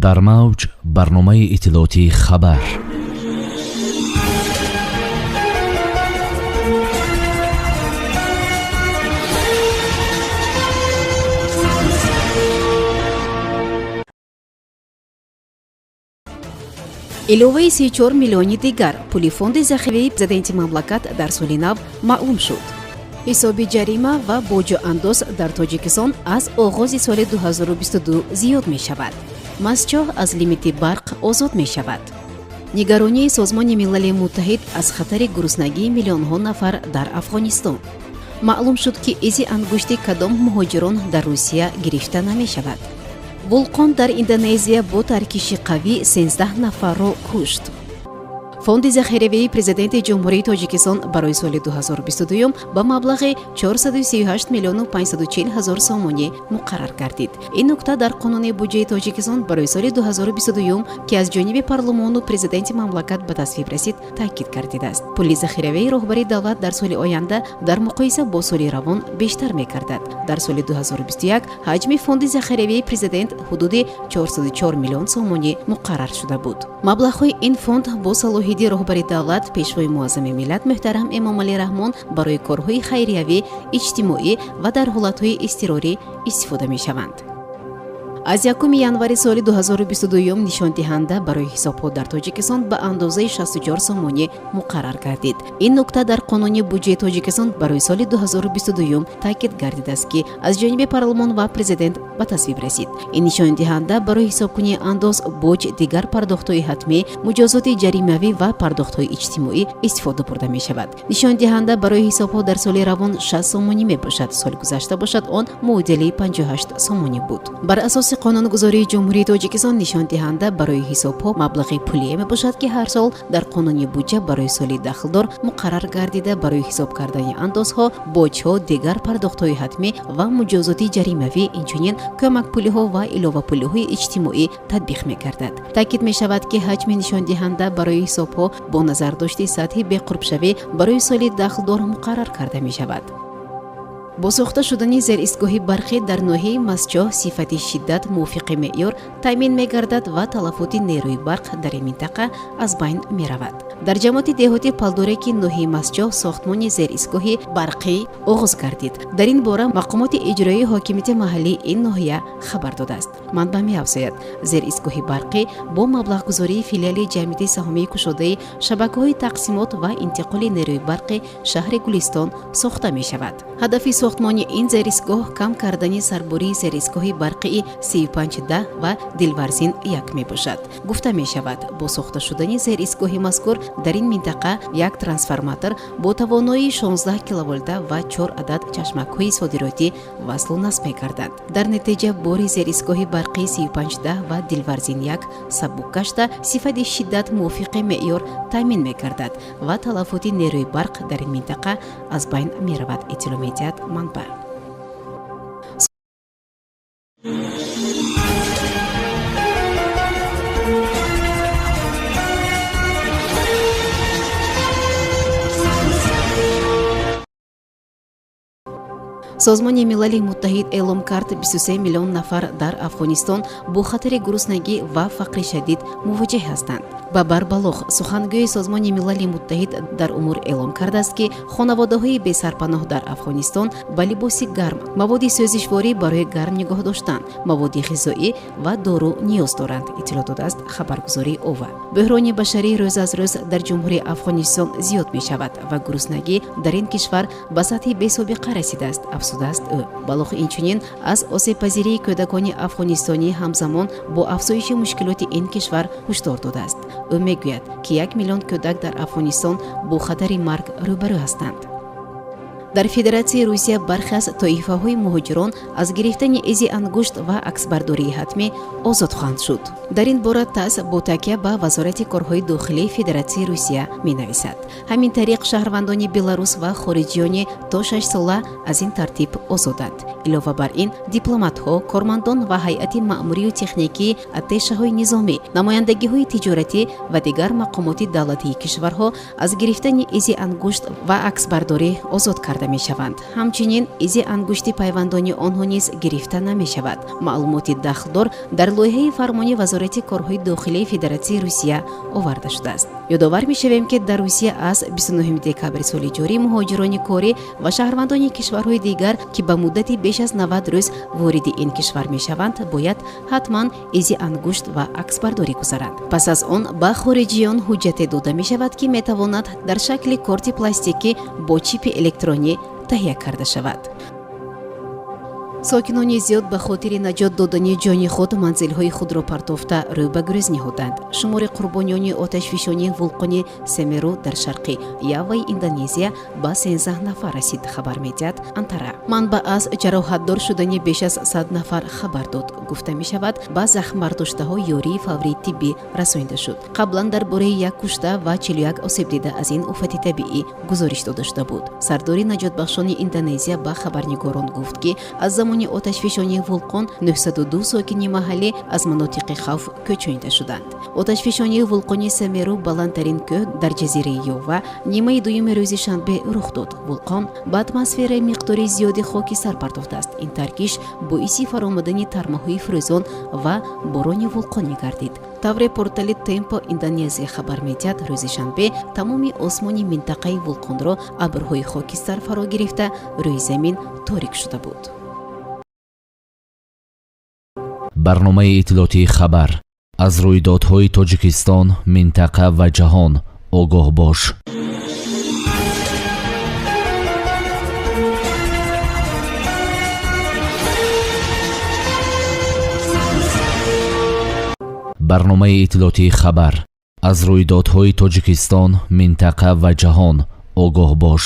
дар мавҷ барномаи иттилоотии хабар. иловаи 34 миллиони дигар пули фонди захираи президенти мамлакат дар соли нав маълум шуд. ҳисоби ҷарима ва боҷуандоз дар тоҷикистон аз оғози соли 2022 зиёд мешавад. масчоҳ аз лимити барқ озод мешавад. нигаронии созмони милали муттаҳид аз хатари гуруснагии миллионҳо нафар дар афғонистон. маълум шуд ки изи ангушти кадом муҳоҷирон дар русия гирифта намешавад. вулқон дар индонезия бо таркиши қавӣ 13 нафарро кушт. фонди захиравии президенти ҷумҳурии тоҷикистон барои соли 2022 ба маблағи 438 миллиону 540 ҳазор сомонӣ муқаррар гардид. ин нукта дар қонуни буҷаи тоҷикистон барои соли 2022 ки аз ҷониби парлумону президенти мамлакат ба тасвиб расид таъкид гардидааст. пули захиравии роҳбари давлат дар соли оянда дар муқоиса бо соли равон бештар мегардад. дар соли 2021 ҳаҷми фонди захиравии президент ҳудуди 404 миллион сомонӣ муқаррар шуда буд. маблағҳои ин фонд бо салоҳияти роҳбари давлат пешвои муаззами миллат муҳтарам эмомалӣ раҳмон барои корҳои хайриявӣ, иҷтимоӣ ва дар ҳолатҳои изтирорӣ истифода мешаванд. аз 1 январи соли 2022 нишондиҳанда барои ҳисобҳо дар тоҷикистон ба андозаи 64 сомонӣ муқаррар гардид. ин нукта дар қонуни буҷаи тоҷикистон барои соли 2022 таъкид гардидааст ки аз ҷониби парлумон ва президент ба тасвиб расид. ин нишондиҳанда барои ҳисобкунии андоз, боҷ, дигар пардохтҳои ҳатмӣ, муҷозоти ҷаримавӣ ва пардохтҳои иҷтимоӣ истифода бурда мешавад. нишондиҳанда барои ҳисобҳо дар соли равон 60 сомонӣ мебошад. соли гузашта бошад он муодили 58 сомонӣ буд. бар асоси қонунгузории ҷумҳурии тоҷикистон нишондиҳанда барои ҳисобҳо маблағи пулие мебошад ки ҳар сол дар қонуни буҷа барои соли дахлдор муқаррар гардида барои ҳисоб кардани андозҳо, боҷҳо, дигар пардохтҳои ҳатмӣ ва муҷозоти ҷаримавӣ, инчунин кӯмакпулиҳо ва иловапулиҳои иҷтимоӣ татбиқ мегардад. таъкид мешавад ки ҳаҷми нишондиҳанда барои ҳисобҳо бо назардошти сатҳи беқурбшавӣ барои соли дахлдор муқаррар карда мешавад. бо сохта шудани зеристгоҳи барқӣ дар ноҳияи масчоҳ сифати шиддат мувофиқи меъёр таъмин мегардад ва талафоти нерӯи барқ дар ин минтақа аз байн меравад. дар ҷамоати деҳоти палдореки ноҳияи масчоҳ сохтмони зеристгоҳи барқӣ оғоз гардид. дар ин бора мақомоти иҷроии ҳокимияти маҳаллии ин ноҳия хабар додааст. манба меафзояд, зеристгоҳи барқӣ бо маблағгузории филиали ҷамъияти саҳмии кушодаи шабакаҳои тақсимот ва интиқоли нерӯи барқи шаҳри Гулистон сохта мешавад. ҳадафи сохтмони ин зеристгоҳ кам кардани сарбории зеристгоҳи барқии 3510 ва Дилварзин 1 мебошад. гуфта мешавад, бо сохта шудани зеристгоҳи мазкур дар ин минтақа як трансформатор бо тавоноии 16 киловолта ва 4 адад чашмакҳои содиротӣ васлу насб мегарданд. дар натиҷа бори зеристгоҳи барқии 3510 ва Дилварзин 1 сабук гашта сифати шиддат мувофиқи меъёр таъмин мегардад ва талафоти нерӯи барқ дар ин минтақа аз байн меравад. иттилоъ медиҳад манбаъ. созмони милали муттаҳид эълом кард 23 миллион нафар дар афғонистон бо хатари гуруснагӣ ва фақри шадид мувоҷеҳ ҳастанд. бабар балох, сухангӯи созмони милали муттаҳид дар умур эълом кардааст ки хонаводаҳои бесарпаноҳ дар афғонистон ба либоси гарм, маводи сӯзишворӣ барои гарм нигоҳ доштан, маводи ғизоӣ ва дору ниёз доранд. иттилоъ додааст хабаргузории ова. бӯҳрони башарӣ рӯз аз рӯз дар ҷумҳурии афғонистон зиёд мешавад ва гуруснагӣ дар ин кишвар ба сатҳи бесобиқа расидааст, афзудааст ӯ. балох инчунин аз осебпазирии кӯдакони афғонистонӣ ҳамзамон бо афзоиши мушкилоти ин кишвар ҳушдор додааст. ӯ мегӯяд ки 1 миллион кӯдак дар афғонистон бо хатари марг рӯбарӯ ҳастанд. дар федератсияи Русия бархе аз тоифаҳои муҳоҷирон аз гирифтани изи ангушт ва аксбардории ҳатмӣ озод хоҳанд шуд. дар ин бора ТАСС бо такя ба вазорати корҳои дохилии Федератсияи Русия менависад. ҳамин тариқ шаҳрвандони Беларус ва хориҷиёни то 6 сола аз ин тартиб озоданд. илова бар ин дипломатҳо, кормандон ва ҳайати маъмурию техникии атешаҳои низомӣ, намояндагиҳои тиҷоратӣ ва дигар мақомоти давлатии кишварҳо аз гирифтани изи ангушт ва аксбардорӣ озод карда карда мешаванд. Ҳамчунин изи ангушти пайвандони онҳо низ гирифта намешавад. маълумоти дахлдор дар лоиҳаи фармони вазорати корҳои дохилии Федератсияи Русия оварда шудааст. ёдовар мешавем ки дар Русия аз 29 декабри соли ҷорӣ муҳоҷирони корӣ ва шаҳрвандони кишварҳои дигар ки ба муддати беш аз 90 рӯз вориди ин кишвар мешаванд бояд ҳатман изи ангушт ва аксбардорӣ гузаранд. пас аз он ба хориҷиён ҳуҷҷате дода мешавад ки метавонад дар шакли корти пластикӣ бо чипи электронӣ таҳия карда шавад. сокинони зиёд ба хотири наҷот додани ҷони худ манзилҳои худро партофта рӯ ба гурез ниҳуданд. шумори қурбониёни оташфишонии вулқони Семеру дар шарқи Яваи Индонезия ба 13 нафар расид, хабар медиҳад Антара. манбаъ аз ҷароҳатдор шудани беш аз 100 нафар хабар дод. гуфта мешавад ба захмбардоштаҳо ёрии фаврии тиббӣ расонида шуд. қаблан дар бораи як кушта ва 41 осебдида аз ин офати табиӣ гузориш дода шуда буд. сардори наҷотбахшони Индонезия ба хабарнигорон гуфт ки аз замони оташфишонии вулқон 902 сокини маҳаллӣ аз манотиқи хавф кӯчонида шуданд. оташфишонии вулқони Семеру баландтарин кӯҳ дар ҷазираи Ёва нимаи дуюми рӯзи шанбе рух дод. вулқон ба атмосфераи миқдори зиёди хоки сар партофтааст. ин таркиш боиси фаромадани тармаҳои фурӯзон ва борони вулқонӣ гардид. тавре портали Темпо Индонезия хабар медиҳад рӯзи шанбе тамоми осмони минтақаи вулқонро абрҳои хокистар фаро гирифта рӯи замин торик шуда буд. барномаи иттилоотии хабар аз рӯйдодҳои Тоҷикистон, минтақа ва ҷаҳон огоҳ бош. барномаи иттилоотии хабар аз рӯйдодҳои Тоҷикистон, минтақа ва ҷаҳон огоҳ бош.